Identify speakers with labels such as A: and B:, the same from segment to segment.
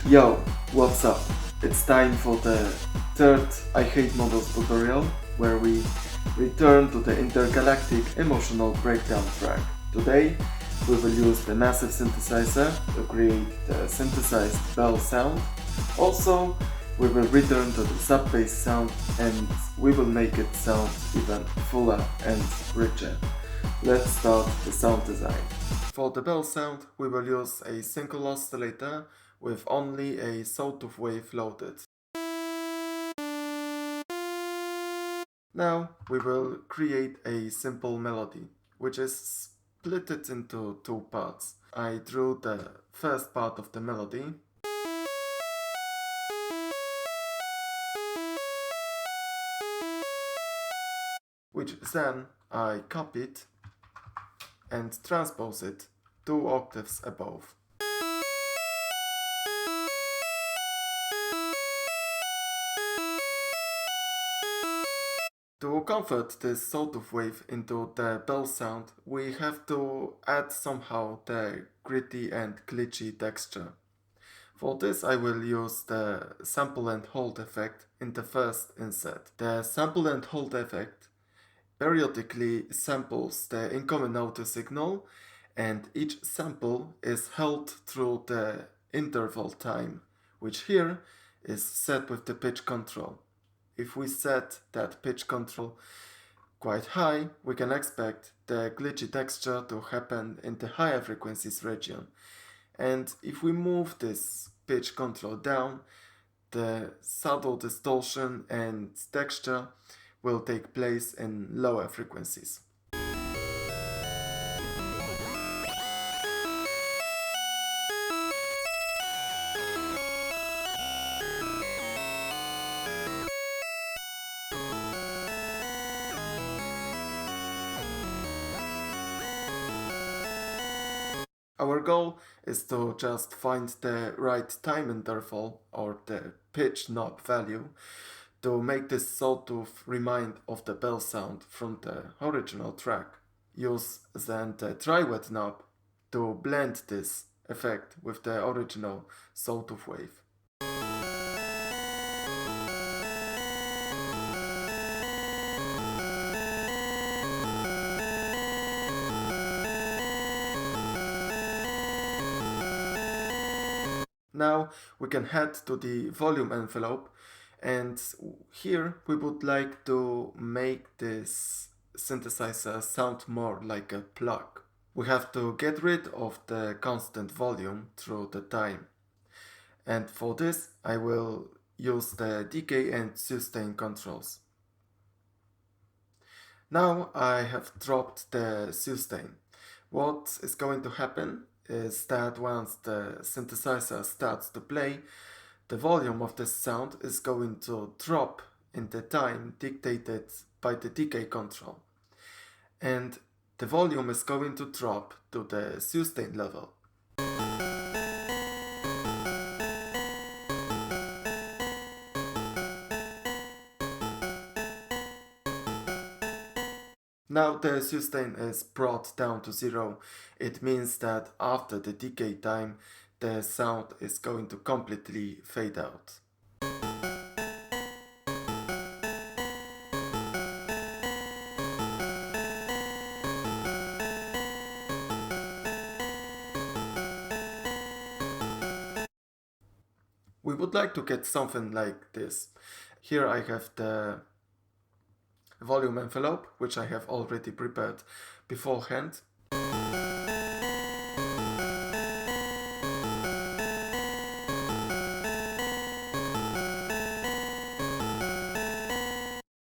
A: Yo, what's up? It's time for the third I Hate Models tutorial, where we return to the intergalactic emotional breakdown track. Today, we will use the massive synthesizer to create the synthesized bell sound. Also, we will return to the sub-bass sound and we will make it sound even fuller and richer. Let's start the sound design. For the bell sound, we will use a single oscillator with only a sawtooth wave loaded. Now we will create a simple melody, which is split it into two parts. I drew the first part of the melody, which then I copied and transpose it 2 octaves above. To convert this sawtooth wave into the bell sound, we have to add somehow the gritty and glitchy texture. For this I will use the sample and hold effect in the first insert. The sample and hold effect periodically samples the incoming audio signal, and each sample is held through the interval time, which here is set with the pitch control. If we set that pitch control quite high, we can expect the glitchy texture to happen in the higher frequencies region. And if we move this pitch control down, the subtle distortion and texture will take place in lower frequencies. Our goal is to just find the right time interval or the pitch knob value to make this sawtooth remind of the bell sound from the original track. Use then the tri-wet knob to blend this effect with the original sawtooth wave. Now we can head to the volume envelope, and here we would like to make this synthesizer sound more like a plug. We have to get rid of the constant volume through the time. And for this I will use the decay and sustain controls. Now I have dropped the sustain. What is going to happen is that once the synthesizer starts to play, the volume of the sound is going to drop in the time dictated by the decay control. And the volume is going to drop to the sustain level. Now the sustain is brought down to 0. It means that after the decay time, the sound is going to completely fade out. We would like to get something like this. Here I have the volume envelope, which I have already prepared beforehand.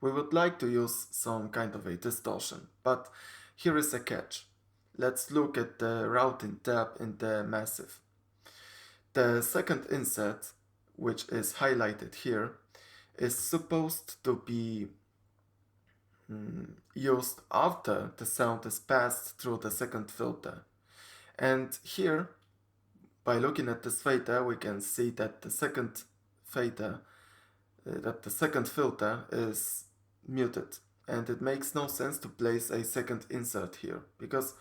A: We would like to use some kind of a distortion, but here is a catch. Let's look at the routing tab in the massive. The second insert, which is highlighted here, is supposed to be used after the sound is passed through the second filter. And here, by looking at this fader, we can see that the second fader, the second filter is muted. And it makes no sense to place a second insert here, because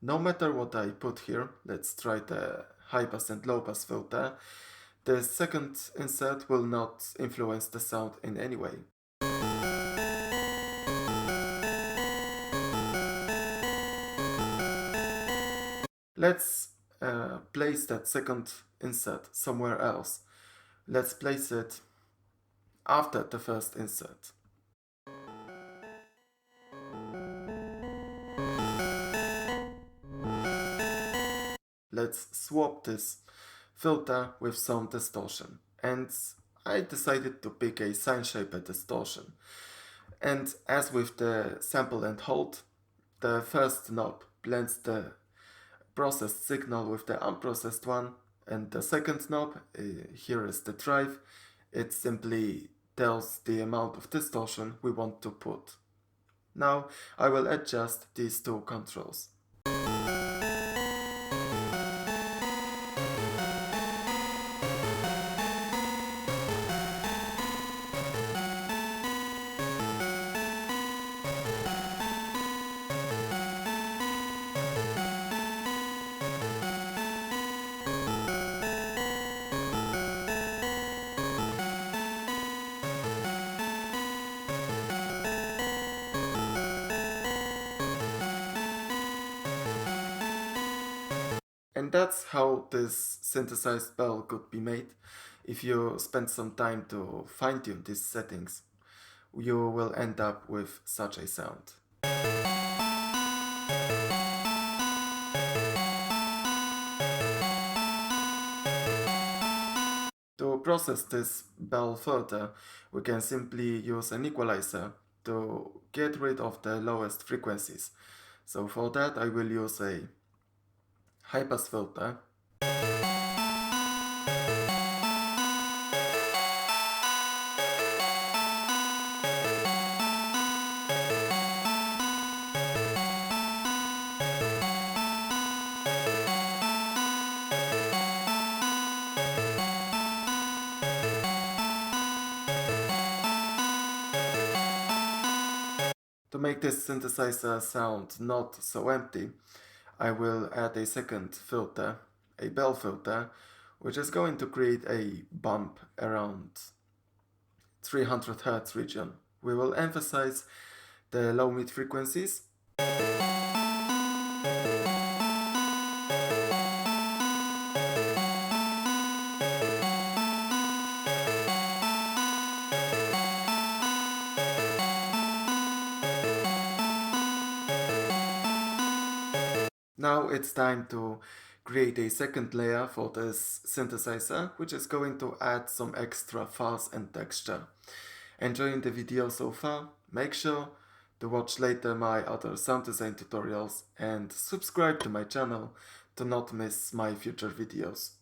A: no matter what I put here, let's try the high pass and low pass filter, The second insert will not influence the sound in any way. Let's place that second insert somewhere else. Let's place it after the first insert. Let's swap this filter with some distortion, and I decided to pick a sine shaper distortion. And as with the sample and hold, the first knob blends the processed signal with the unprocessed one, and the second knob, here is the drive, it simply tells the amount of distortion we want to put. Now I will adjust these two controls. And that's how this synthesized bell could be made. If you spend some time to fine-tune these settings, you will end up with such a sound. To process this bell further, we can simply use an equalizer to get rid of the lowest frequencies. So for that I will use a high-pass filter. To make this synthesizer sound not so empty, I will add a second filter, a bell filter, which is going to create a bump around 300 Hz region. We will emphasize the low mid frequencies. Now it's time to create a second layer for this synthesizer, which is going to add some extra fuzz and texture. Enjoying the video so far? Make sure to watch later my other sound design tutorials and subscribe to my channel to not miss my future videos.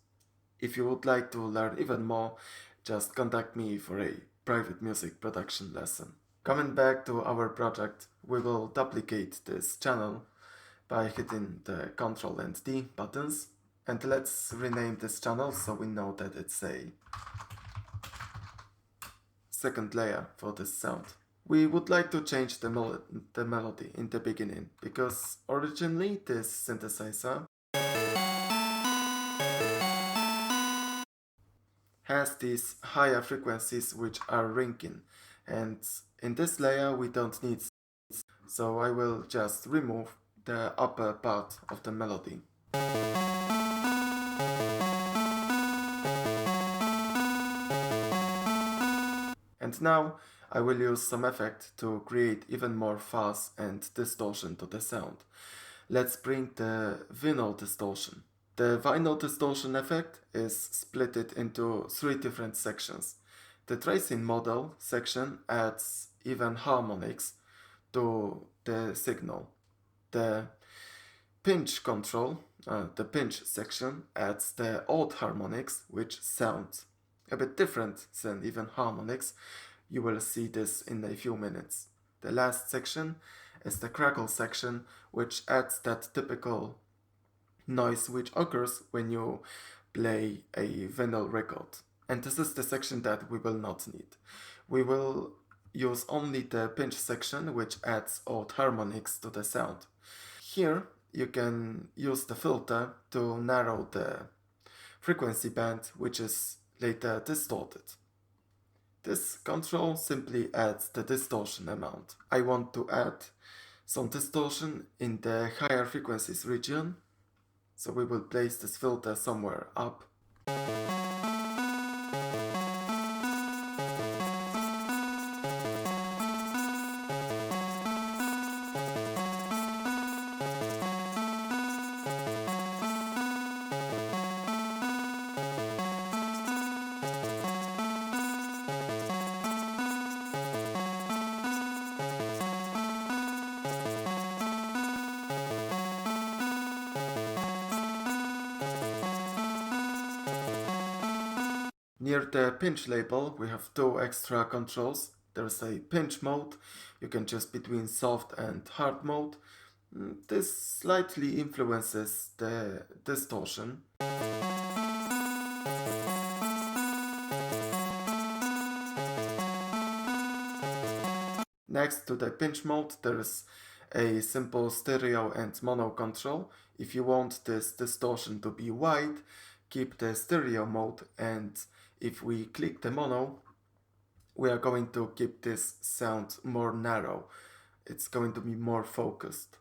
A: If you would like to learn even more, just contact me for a private music production lesson. Coming back to our project, we will duplicate this channel by hitting the Ctrl and D buttons, and let's rename this channel so we know that it's a second layer for this sound. We would like to change the melody in the beginning, because originally this synthesizer has these higher frequencies which are ringing, and in this layer we don't need, so I will just remove the upper part of the melody. And now I will use some effect to create even more fuzz and distortion to the sound. Let's bring the vinyl distortion. The vinyl distortion effect is split into three different sections. The tracing model section adds even harmonics to the signal. The pinch control, the pinch section, adds the odd harmonics, which sound a bit different than even harmonics. You will see this in a few minutes. The last section is the crackle section, which adds that typical noise which occurs when you play a vinyl record. And this is the section that we will not need. We will use only the pinch section, which adds odd harmonics to the sound. Here you can use the filter to narrow the frequency band, which is later distorted. This control simply adds the distortion amount. I want to add some distortion in the higher frequencies region, so we will place this filter somewhere up. Near the pinch label we have two extra controls. There's a pinch mode, you can choose between soft and hard mode. This slightly influences the distortion. Next to the pinch mode there's a simple stereo and mono control. If you want this distortion to be wide, keep the stereo mode, and if we click the mono, we are going to keep this sound more narrow. It's going to be more focused.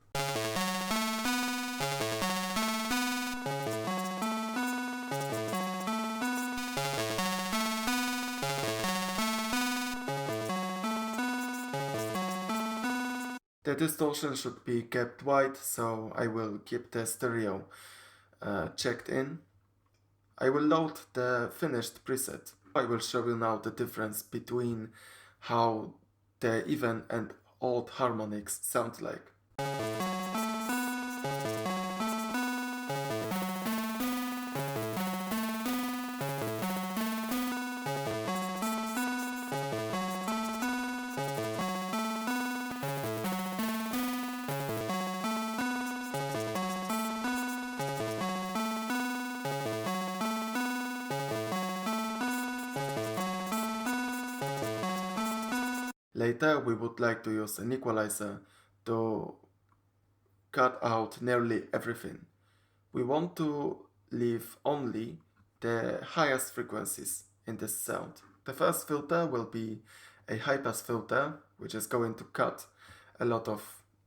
A: The distortion should be kept wide, so I will keep the stereo checked in. I will load the finished preset. I will show you now the difference between how the even and odd harmonics sound like. Later we would like to use an equalizer to cut out nearly everything. We want to leave only the highest frequencies in this sound. The first filter will be a high-pass filter, which is going to cut a lot of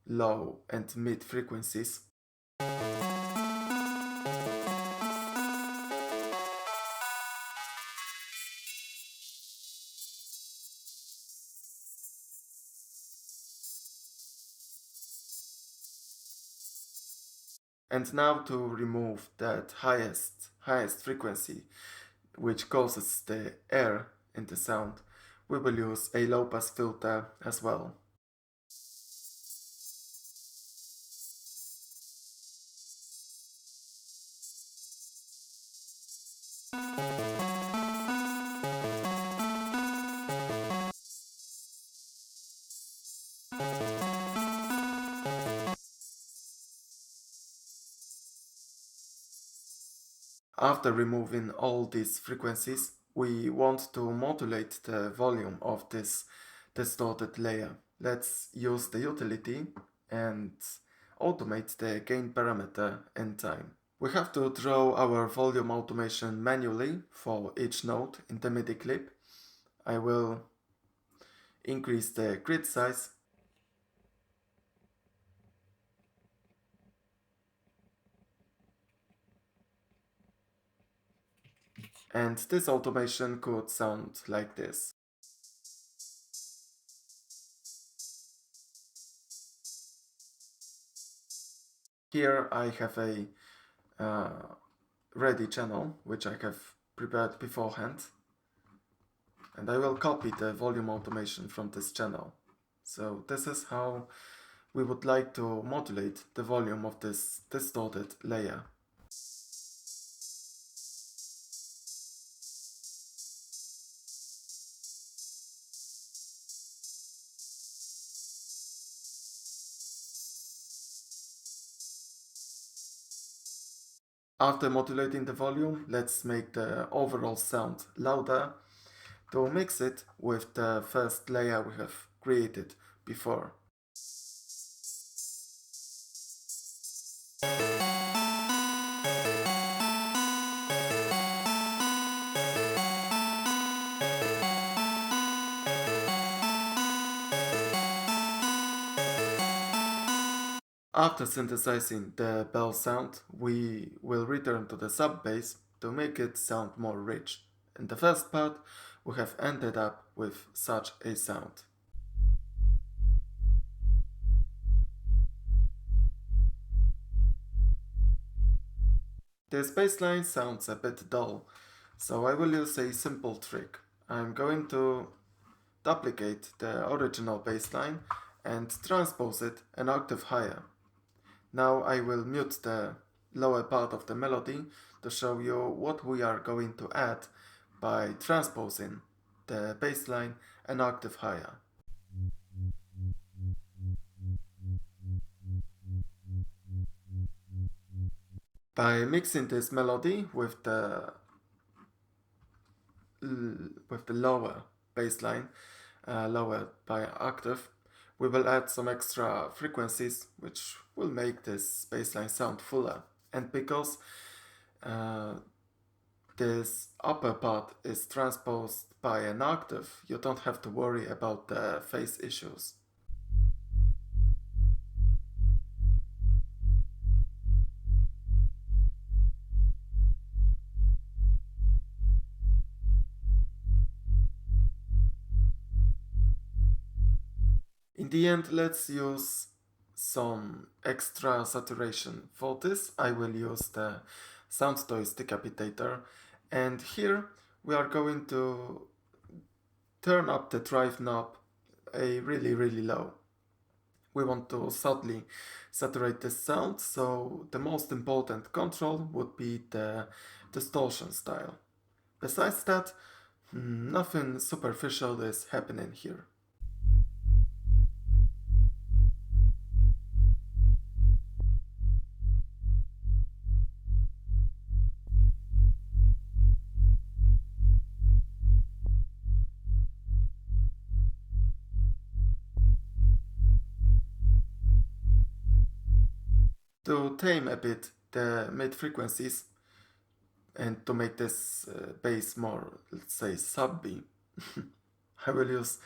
A: low and mid frequencies. And now to remove that highest frequency, which causes the air in the sound, we will use a low pass filter as well. After removing all these frequencies, we want to modulate the volume of this distorted layer. Let's use the utility and automate the gain parameter in time. We have to draw our volume automation manually for each node in the MIDI clip. I will increase the grid size . And this automation could sound like this. Here I have a ready channel, which I have prepared beforehand. And I will copy the volume automation from this channel. So this is how we would like to modulate the volume of this distorted layer. After modulating the volume, let's make the overall sound louder to mix it with the first layer we have created before. After synthesizing the bell sound, we will return to the sub bass to make it sound more rich. In the first part, we have ended up with such a sound. This bass line sounds a bit dull, so I will use a simple trick. I'm going to duplicate the original bass line and transpose it an octave higher. Now I will mute the lower part of the melody to show you what we are going to add by transposing the bass line an octave higher. By mixing this melody with the lower bass line, lowered by an octave, we will add some extra frequencies which will make this bass line sound fuller. And because this upper part is transposed by an octave, you don't have to worry about the phase issues. In the end, let's use some extra saturation. For this, I will use the Soundtoys Decapitator, and here we are going to turn up the drive knob a really low. We want to subtly saturate the sound, so the most important control would be the distortion style. Besides that, nothing superficial is happening here. To tame a bit the mid frequencies and to make this bass more, let's say, sub-B, I will use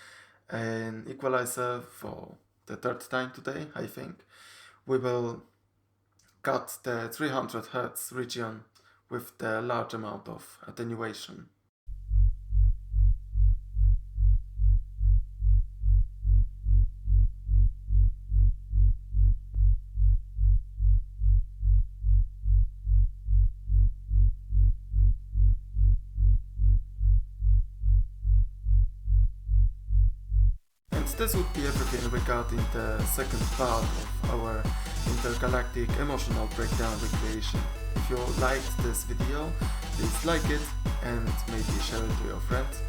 A: an equalizer for the third time today, I think. We will cut the 300 Hz region with the large amount of attenuation. This would be everything regarding the second part of our intergalactic emotional breakdown recreation. If you liked this video, please like it and maybe share it to your friends.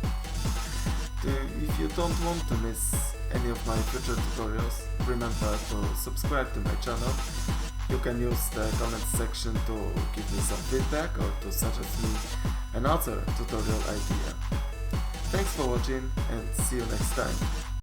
A: If you don't want to miss any of my future tutorials, remember to subscribe to my channel. You can use the comment section to give me some feedback or to suggest me another tutorial idea. Thanks for watching and see you next time.